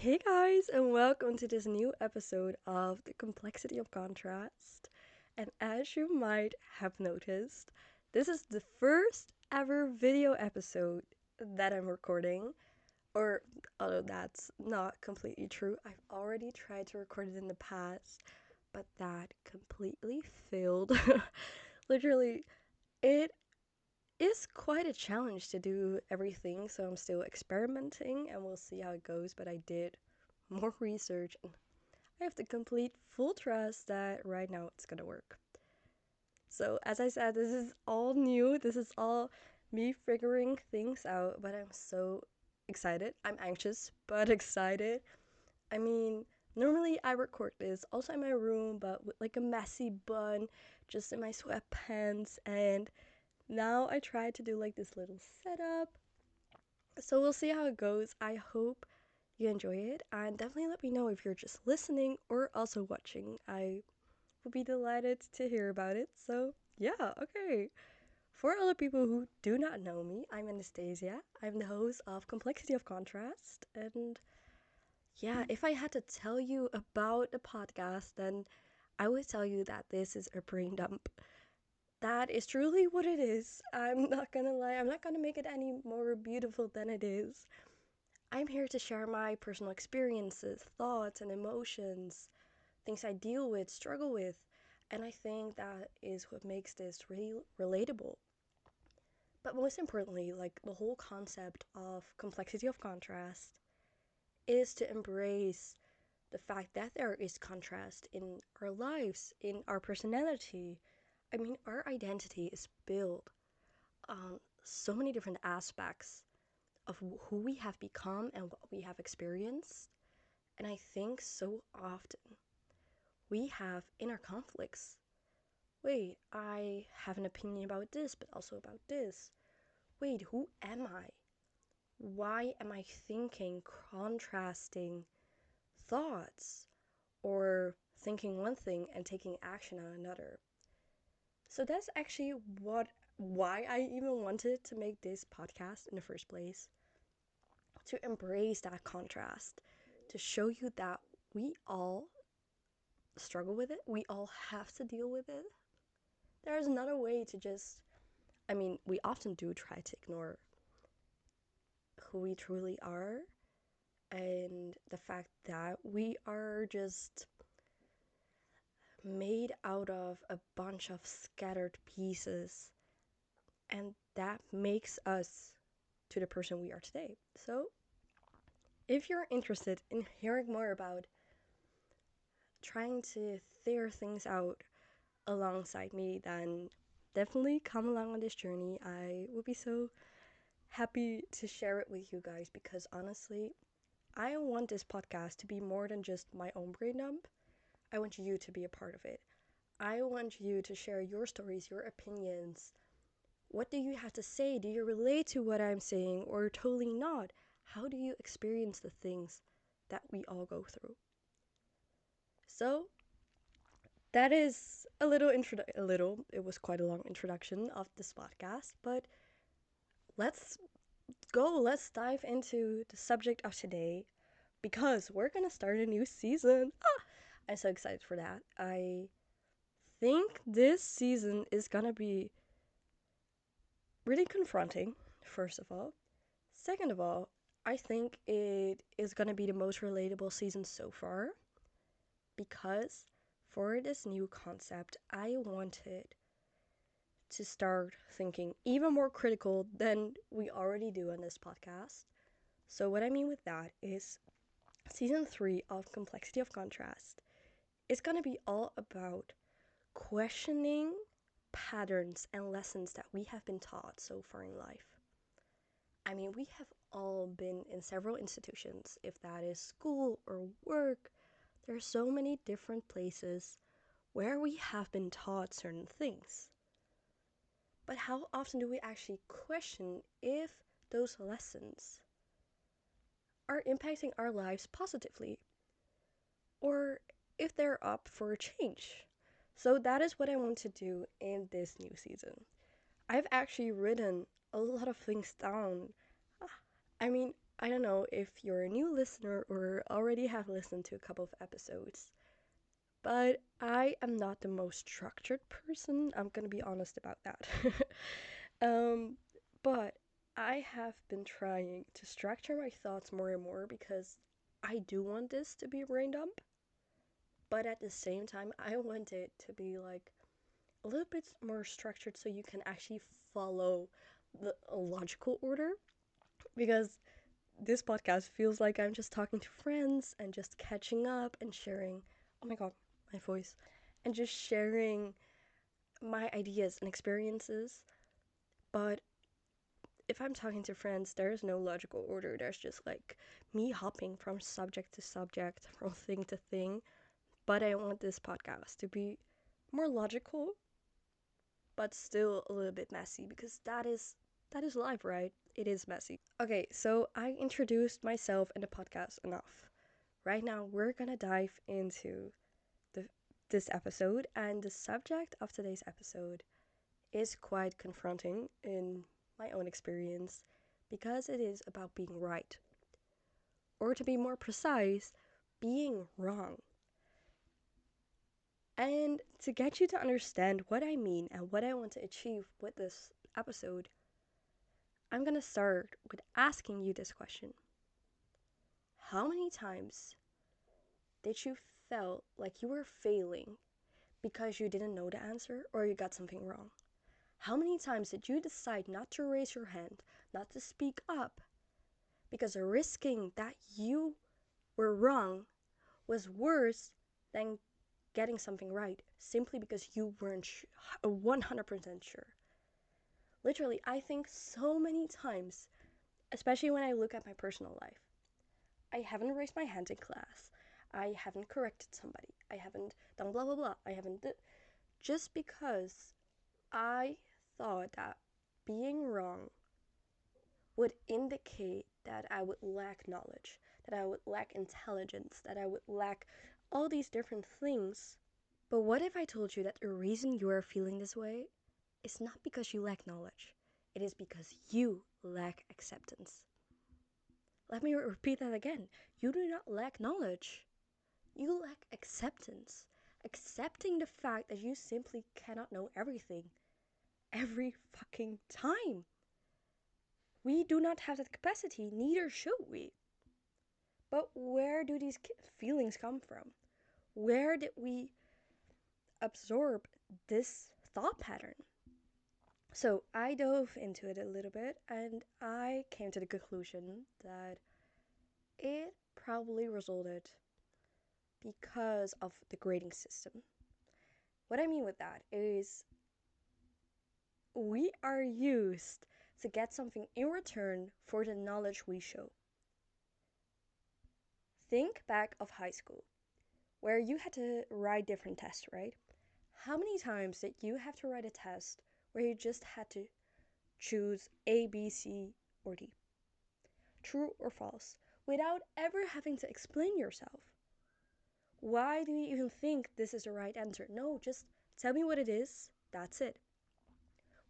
Hey guys, and welcome to this new episode of The Complexity of Contrast. And as you might have noticed, this is the first ever video episode that I'm recording. Or, although that's not completely true, I've already tried to record it in the past, but that completely failed. Literally, it is quite a challenge to do everything, so I'm still experimenting and we'll see how it goes. But I did more research and I have the complete full trust that right now it's gonna work. So, as I said, this is all new, this is all me figuring things out, but I'm so excited. I'm anxious, but excited. I mean, normally I record this also in my room, but with like a messy bun, just in my sweatpants, and now I tried to do like this little setup. So we'll see how it goes. I hope you enjoy it, and definitely let me know if you're just listening or also watching. I would be delighted to hear about it. So, yeah, okay. For all the people who do not know me, I'm Anastasia. I'm the host of Complexity of Contrast. And yeah, if I had to tell you about the podcast, then I would tell you that this is a brain dump. That is truly what it is. I'm not gonna lie, I'm not gonna make it any more beautiful than it is. I'm here to share my personal experiences, thoughts, and emotions, things I deal with, struggle with, and I think that is what makes this really relatable. But most importantly, like the whole concept of complexity of contrast is to embrace the fact that there is contrast in our lives, in our personality. I mean, our identity is built on so many different aspects of who we have become and what we have experienced. And I think so often we have inner conflicts. Wait, I have an opinion about this, but also about this. Wait, who am I? Why am I thinking contrasting thoughts or thinking one thing and taking action on another? So that's actually why I even wanted to make this podcast in the first place, to embrace that contrast, to show you that we all struggle with it, we all have to deal with it. There is not a way to just, I mean, we often do try to ignore who we truly are and the fact that we are just made out of a bunch of scattered pieces, and that makes us to the person we are today. So, if you're interested in hearing more about trying to figure things out alongside me, then definitely come along on this journey. I would be so happy to share it with you guys because honestly, I want this podcast to be more than just my own brain dump. I want you to be a part of it. I want you to share your stories, your opinions. What do you have to say? Do you relate to what I'm saying or totally not? How do you experience the things that we all go through? So, that is it was quite a long introduction of this podcast, but let's let's dive into the subject of today because we're gonna start a new season. I'm so excited for that. I think this season is gonna be really confronting, first of all. Second of all, I think it is gonna be the most relatable season so far because for this new concept, I wanted to start thinking even more critical than we already do on this podcast. So, what I mean with that is season 3 of Complexity of Contrast is going to be all about questioning patterns and lessons that we have been taught so far in life. I mean, we have all been in several institutions, if that is school or work. There are so many different places where we have been taught certain things. But how often do we actually question if those lessons are impacting our lives positively or if they're up for a change? So that is what I want to do in this new season. I've actually written a lot of things down. I mean, I don't know if you're a new listener or already have listened to a couple of episodes, but I am not the most structured person. I'm gonna be honest about that. um, but I have been trying to structure my thoughts more and more because I do want this to be a brain dump, but at the same time, I want it to be like a little bit more structured so you can actually follow the logical order because this podcast feels like I'm just talking to friends and just catching up and sharing. Oh my god, my voice. And just sharing my ideas and experiences. But if I'm talking to friends, there's no logical order. There's just like me hopping from subject to subject, from thing to thing. But I want this podcast to be more logical, but still a little bit messy because that is life, right? It is messy. Okay, so I introduced myself in the podcast enough. Right now, we're gonna dive into the, this episode, and the subject of today's episode is quite confronting in my own experience because it is about being right. Or to be more precise, being wrong. And to get you to understand what I mean and what I want to achieve with this episode, I'm gonna start with asking you this question. How many times did you felt like you were failing because you didn't know the answer or you got something wrong? How many times did you decide not to raise your hand, not to speak up, because risking that you were wrong was worse than getting something right simply because you weren't 100% sure? Literally, I think so many times, especially when I look at my personal life, I haven't raised my hand in class. I haven't corrected somebody. I haven't done blah blah blah. I haven't just because I thought that being wrong would indicate that I would lack knowledge, that I would lack intelligence, that I would lack all these different things. But what if I told you that the reason you are feeling this way is not because you lack knowledge, it is because you lack acceptance? Let me repeat that again. You do not lack knowledge. You lack acceptance. Accepting the fact that you simply cannot know everything every fucking time. We do not have that capacity, neither should we. But where do these feelings come from? Where did we absorb this thought pattern? So I dove into it a little bit and I came to the conclusion that it probably resulted because of the grading system. What I mean with that is we are used to get something in return for the knowledge we show. Think back of high school, where you had to write different tests, right? How many times did you have to write a test where you just had to choose A, B, C, or D? True or false, without ever having to explain yourself. Why do you even think this is the right answer? No, just tell me what it is, that's it.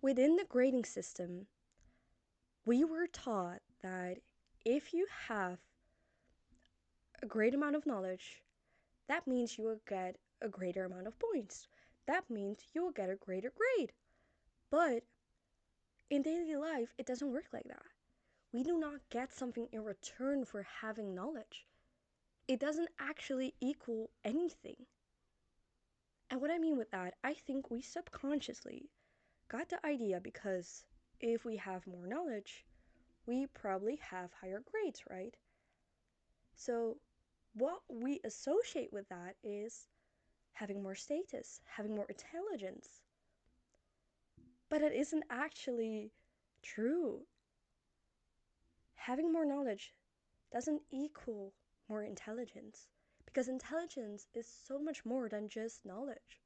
Within the grading system, we were taught that if you have a great amount of knowledge, that means you will get a greater amount of points. That means you will get a greater grade. But in daily life, it doesn't work like that. We do not get something in return for having knowledge. It doesn't actually equal anything. And what I mean with that, I think we subconsciously got the idea because if we have more knowledge, we probably have higher grades, right? So what we associate with that is having more status, having more intelligence. But it isn't actually true. Having more knowledge doesn't equal more intelligence because intelligence is so much more than just knowledge.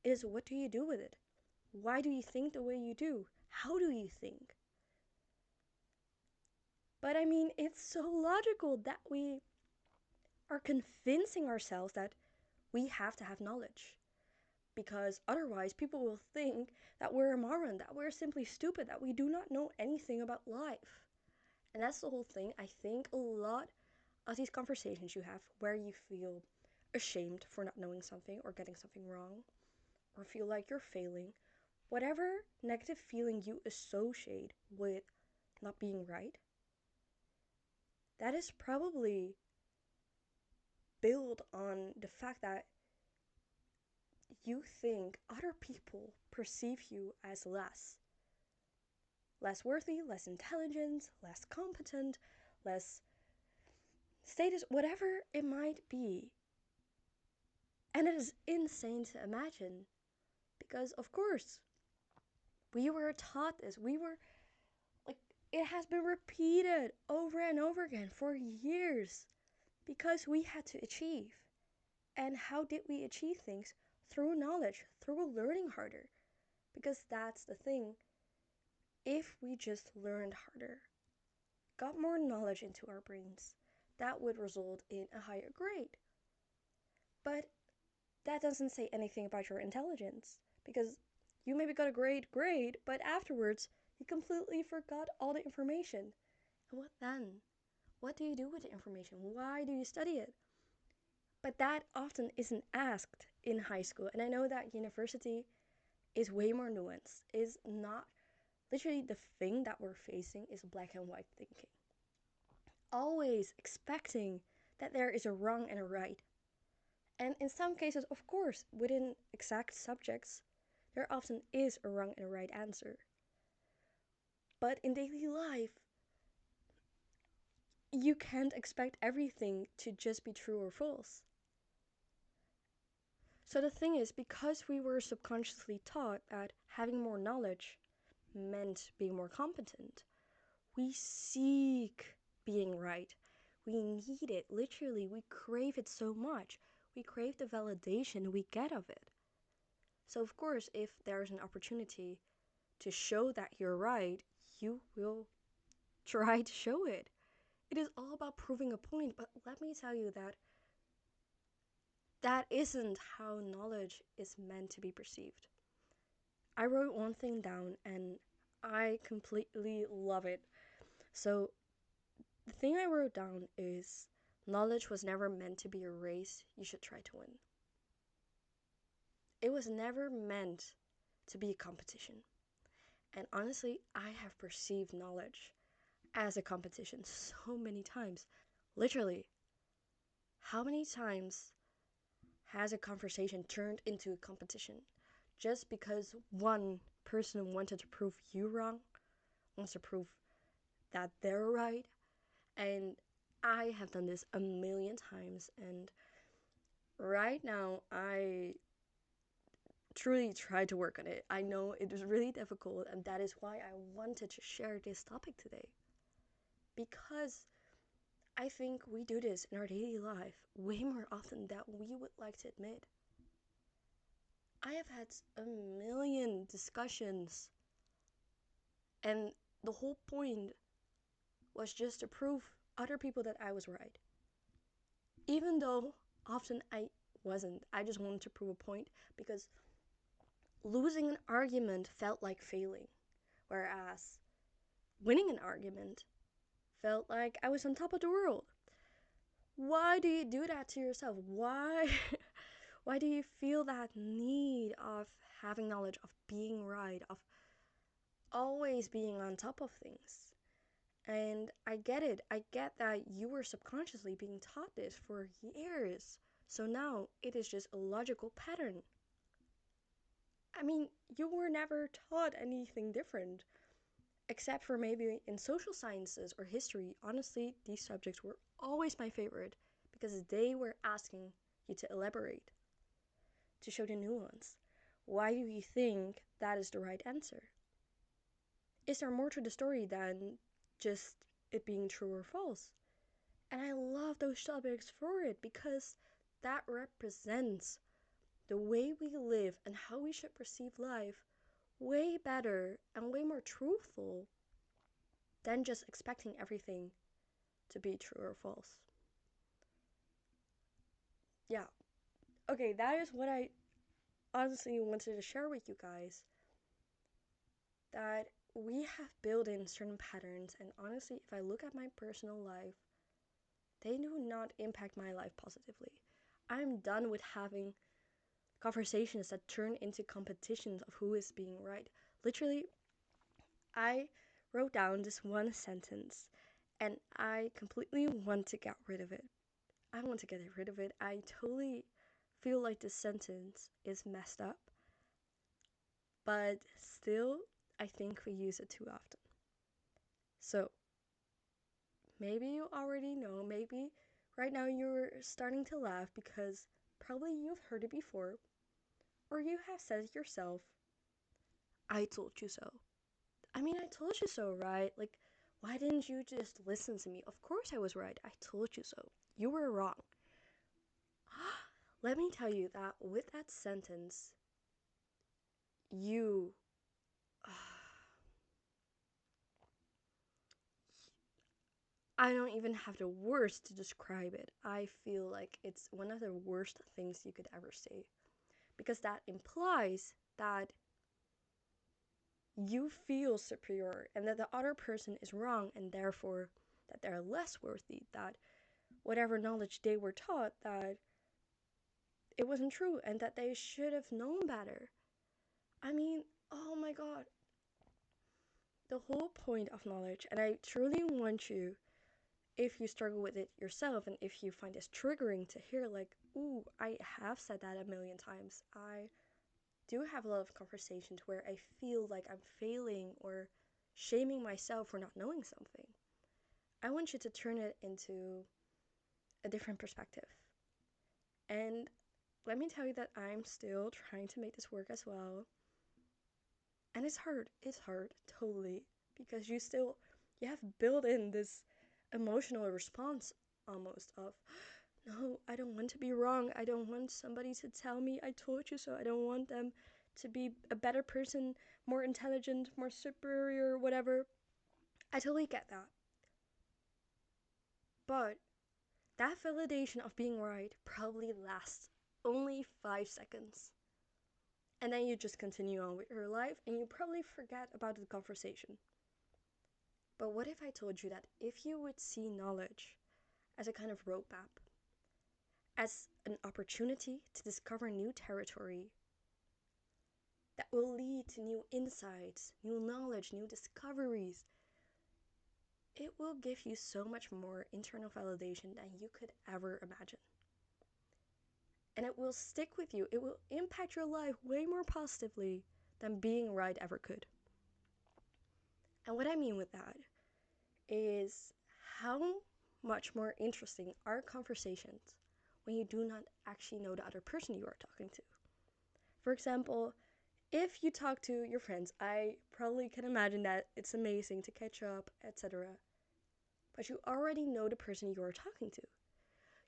It is what do you do with it? Why do you think the way you do? How do you think? But I mean, it's so logical that we are convincing ourselves that we have to have knowledge. Because otherwise, people will think that we're a moron, that we're simply stupid, that we do not know anything about life. And that's the whole thing. I think a lot of these conversations you have where you feel ashamed for not knowing something or getting something wrong, or feel like you're failing, whatever negative feeling you associate with not being right, that is probably built on the fact that you think other people perceive you as less worthy, less intelligent, less competent, less status, whatever it might be. And it is insane to imagine because, of course, we were taught this. We were like, it has been repeated over and over again for years because we had to achieve. And how did we achieve things? Through knowledge, through learning harder. Because that's the thing. If we just learned harder, got more knowledge into our brains, that would result in a higher grade. But that doesn't say anything about your intelligence, because you maybe got a great grade, but afterwards you completely forgot all the information. And what then? What do you do with the information? Why do you study it? But that often isn't asked in high school. And I know that university is way more nuanced, is not literally the thing that we're facing is black and white thinking. Always expecting that there is a wrong and a right. And in some cases, of course, within exact subjects, there often is a wrong and a right answer. But in daily life, you can't expect everything to just be true or false. So the thing is, because we were subconsciously taught that having more knowledge meant being more competent, we seek being right. We need it, literally. We crave it so much. We crave the validation we get of it. So, of course, if there's an opportunity to show that you're right, you will try to show it. It is all about proving a point, but let me tell you that that isn't how knowledge is meant to be perceived. I wrote one thing down and I completely love it. So, the thing I wrote down is knowledge was never meant to be a race you should try to win. It was never meant to be a competition. And honestly, I have perceived knowledge as a competition so many times. Literally, how many times has a conversation turned into a competition just because one person wanted to prove you wrong, wants to prove that they're right? And I have done this a million times, and right now I truly try to work on it. I know it is really difficult, and that is why I wanted to share this topic today. Because I think we do this in our daily life way more often than we would like to admit. I have had a million discussions, and the whole point was just to prove other people that I was right. Even though often I wasn't. I just wanted to prove a point because losing an argument felt like failing, whereas winning an argument felt like I was on top of the world. Why do you do that to yourself? Why why do you feel that need of having knowledge, of being right, of always being on top of things? And I get it. I get that you were subconsciously being taught this for years. So now it is just a logical pattern. I mean, you were never taught anything different, except for maybe in social sciences or history. Honestly, these subjects were always my favorite because they were asking you to elaborate, to show the nuance. Why do you think that is the right answer? Is there more to the story than just it being true or false? And I love those topics for it because that represents the way we live and how we should perceive life way better and way more truthful than just expecting everything to be true or false. Yeah. Okay, that is what I honestly wanted to share with you guys. That we have built in certain patterns, and honestly, if I look at my personal life, they do not impact my life positively. I'm done with having conversations that turn into competitions of who is being right. Literally, I wrote down this one sentence and I completely want to get rid of it. I want to get rid of it. I totally feel like this sentence is messed up, but still, I think we use it too often. So, maybe you already know, maybe right now you're starting to laugh because probably you've heard it before, or you have said it yourself. I told you so. I mean, I told you so, right? Like, why didn't you just listen to me? Of course I was right. I told you so. You were wrong. Let me tell you that with that sentence, you. I don't even have the words to describe it. I feel like it's one of the worst things you could ever say. Because that implies that you feel superior and that the other person is wrong and therefore that they're less worthy, that whatever knowledge they were taught, that it wasn't true and that they should have known better. I mean, oh my god. The whole point of knowledge, and I truly want you, if you struggle with it yourself and if you find this triggering to hear, like, ooh, I have said that a million times. I do have a lot of conversations where I feel like I'm failing or shaming myself for not knowing something. I want you to turn it into a different perspective. And let me tell you that I'm still trying to make this work as well. And it's hard. It's hard, totally. Because you have built in this emotional response almost of, no, I don't want to be wrong. I don't want somebody to tell me I told you so. I don't want them to be a better person, more intelligent, more superior, whatever. I totally get that. But that validation of being right probably lasts only 5 seconds. And then you just continue on with your life and you probably forget about the conversation. But what if I told you that if you would see knowledge as a kind of roadmap, as an opportunity to discover new territory that will lead to new insights, new knowledge, new discoveries, it will give you so much more internal validation than you could ever imagine. And it will stick with you. It will impact your life way more positively than being right ever could. And what I mean with that is how much more interesting are conversations when you do not actually know the other person you are talking to. For example, if you talk to your friends, I probably can imagine that it's amazing to catch up, etc. But you already know the person you are talking to.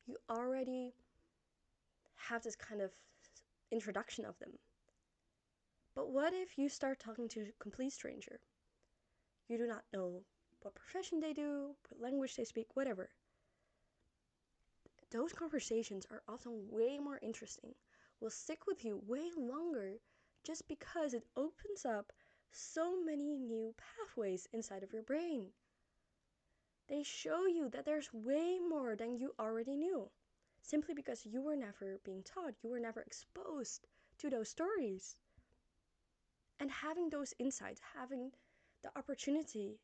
You already have this kind of introduction of them. But what if you start talking to a complete stranger? You do not know what profession they do, what language they speak, whatever. Those conversations are often way more interesting, will stick with you way longer just because it opens up so many new pathways inside of your brain. They show you that there's way more than you already knew, simply because you were never being taught, you were never exposed to those stories. And having those insights, having the opportunity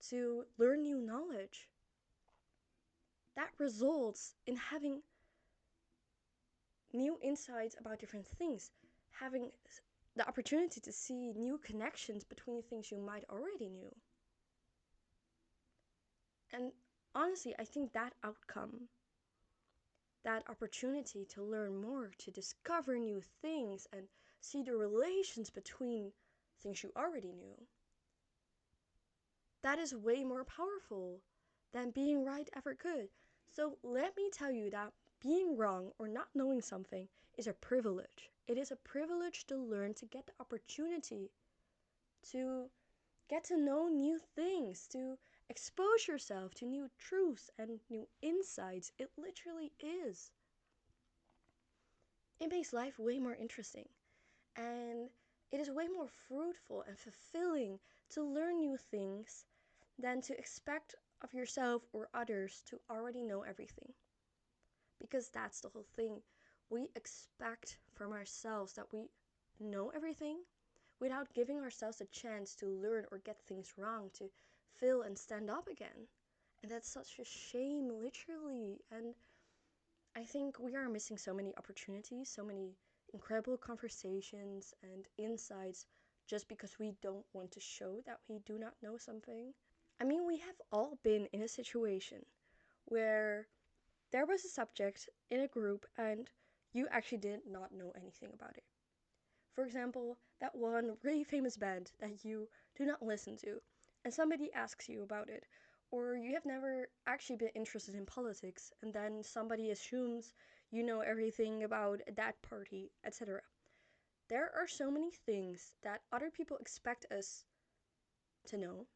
to learn new knowledge, that results in having new insights about different things, having the opportunity to see new connections between things you might already knew. And honestly, I think that outcome, that opportunity to learn more, to discover new things and see the relations between things you already knew, that is way more powerful than being right ever could. So let me tell you that being wrong or not knowing something is a privilege. It is a privilege to learn, to get the opportunity to get to know new things, to expose yourself to new truths and new insights. It literally is. It makes life way more interesting. And It is way more fruitful and fulfilling to learn new things than to expect of yourself or others to already know everything. Because that's the whole thing. We expect from ourselves that we know everything without giving ourselves a chance to learn or get things wrong, to fail and stand up again. And that's such a shame, literally. And I think we are missing so many opportunities, so many incredible conversations and insights just because we don't want to show that we do not know something. I mean, we have all been in a situation where there was a subject in a group and you actually did not know anything about it. For example, that one really famous band that you do not listen to, and somebody asks you about it, or you have never actually been interested in politics, and then somebody assumes you know everything about that party, etc. There are so many things that other people expect us to know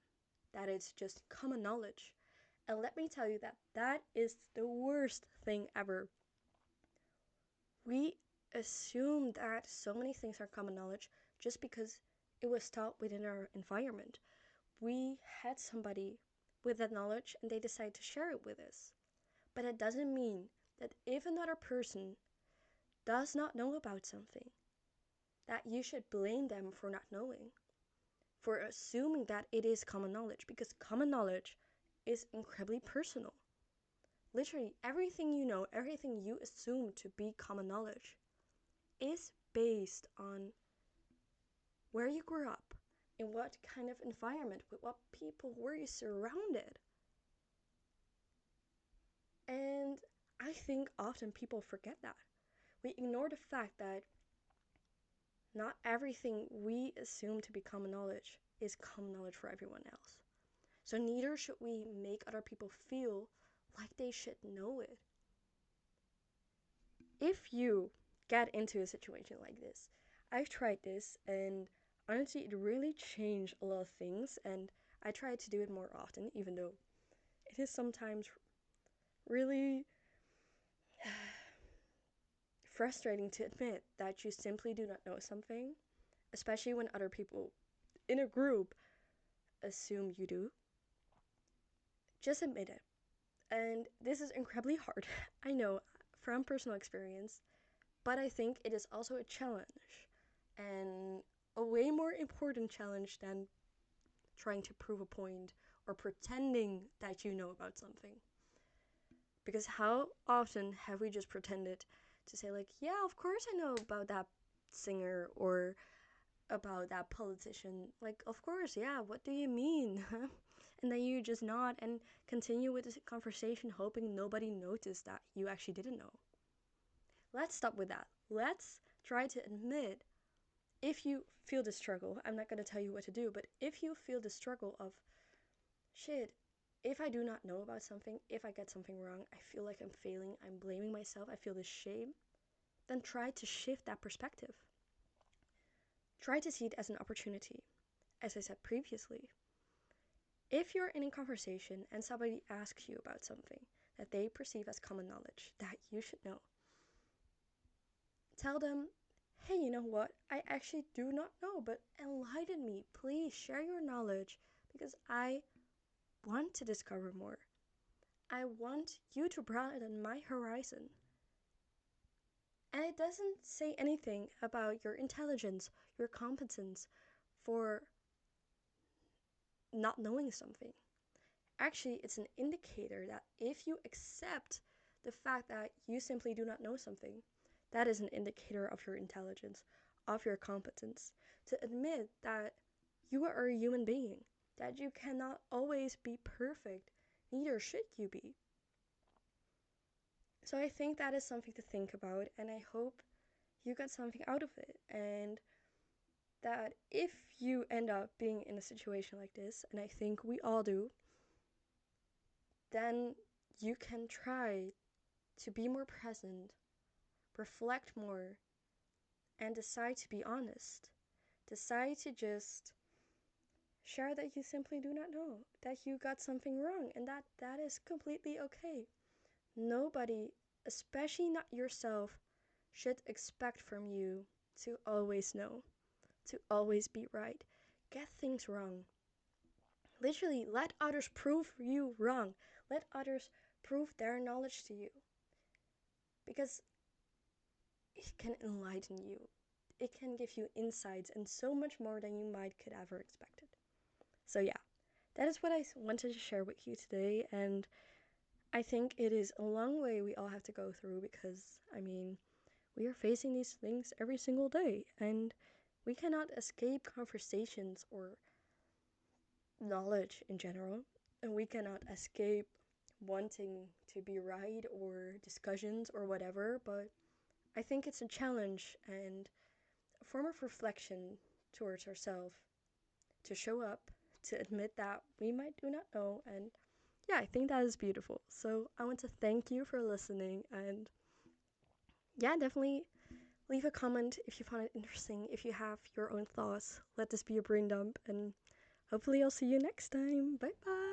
that it's just common knowledge. And let me tell you that that is the worst thing ever. We assume that so many things are common knowledge just because it was taught within our environment. We had somebody with that knowledge and they decided to share it with us. But it doesn't mean that if another person does not know about something, that you should blame them for not knowing, for assuming that it is common knowledge, because common knowledge is incredibly personal. Literally, everything you know, everything you assume to be common knowledge is based on where you grew up, in what kind of environment, with what people were you surrounded. And I think often people forget that. We ignore the fact that not everything we assume to be common knowledge is common knowledge for everyone else. So neither should we make other people feel like they should know it. If you get into a situation like this, I've tried this and honestly it really changed a lot of things, and I try to do it more often, even though it is sometimes really frustrating to admit that you simply do not know something, especially when other people in a group assume you do. Just admit it. And this is incredibly hard, I know, from personal experience, but I think it is also a challenge, and a way more important challenge than trying to prove a point or pretending that you know about something. Because how often have we just pretended to say, like, yeah, of course I know about that singer or about that politician. Like, of course, yeah, what do you mean? And then you just nod and continue with this conversation, hoping nobody noticed that you actually didn't know. Let's stop with that. Let's try to admit, if you feel the struggle, I'm not going to tell you what to do, but if you feel the struggle of, shit, if I do not know about something, if I get something wrong, I feel like I'm failing, I'm blaming myself, I feel this shame, then try to shift that perspective. Try to see it as an opportunity. As I said previously, if you're in a conversation and somebody asks you about something that they perceive as common knowledge that you should know, tell them, hey, you know what? I actually do not know, but enlighten me. Please share your knowledge because I want to discover more. I want you to broaden my horizon. And it doesn't say anything about your intelligence, your competence for not knowing something. Actually, it's an indicator that if you accept the fact that you simply do not know something, that is an indicator of your intelligence, of your competence. To admit that you are a human being, that you cannot always be perfect, neither should you be. So I think that is something to think about, and I hope you got something out of it. And that if you end up being in a situation like this, and I think we all do, then you can try to be more present, reflect more, and decide to be honest. Decide to just share that you simply do not know, that you got something wrong, and that is completely okay. Nobody, especially not yourself, should expect from you to always know. to always be right. Get things wrong. Literally, let others prove you wrong. Let others prove their knowledge to you. Because it can enlighten you. It can give you insights and so much more than you might could ever expected. So yeah, that is what I wanted to share with you today. And I think it is a long way we all have to go through because, we are facing these things every single day. And we cannot escape conversations or knowledge in general. And we cannot escape wanting to be right or discussions or whatever. But I think it's a challenge and a form of reflection towards ourselves to show up, to admit that we might do not know. And yeah, I think that is beautiful. So I want to thank you for listening. And yeah, definitely leave a comment if you found it interesting. If you have your own thoughts, let this be a brain dump. And hopefully I'll see you next time. Bye bye.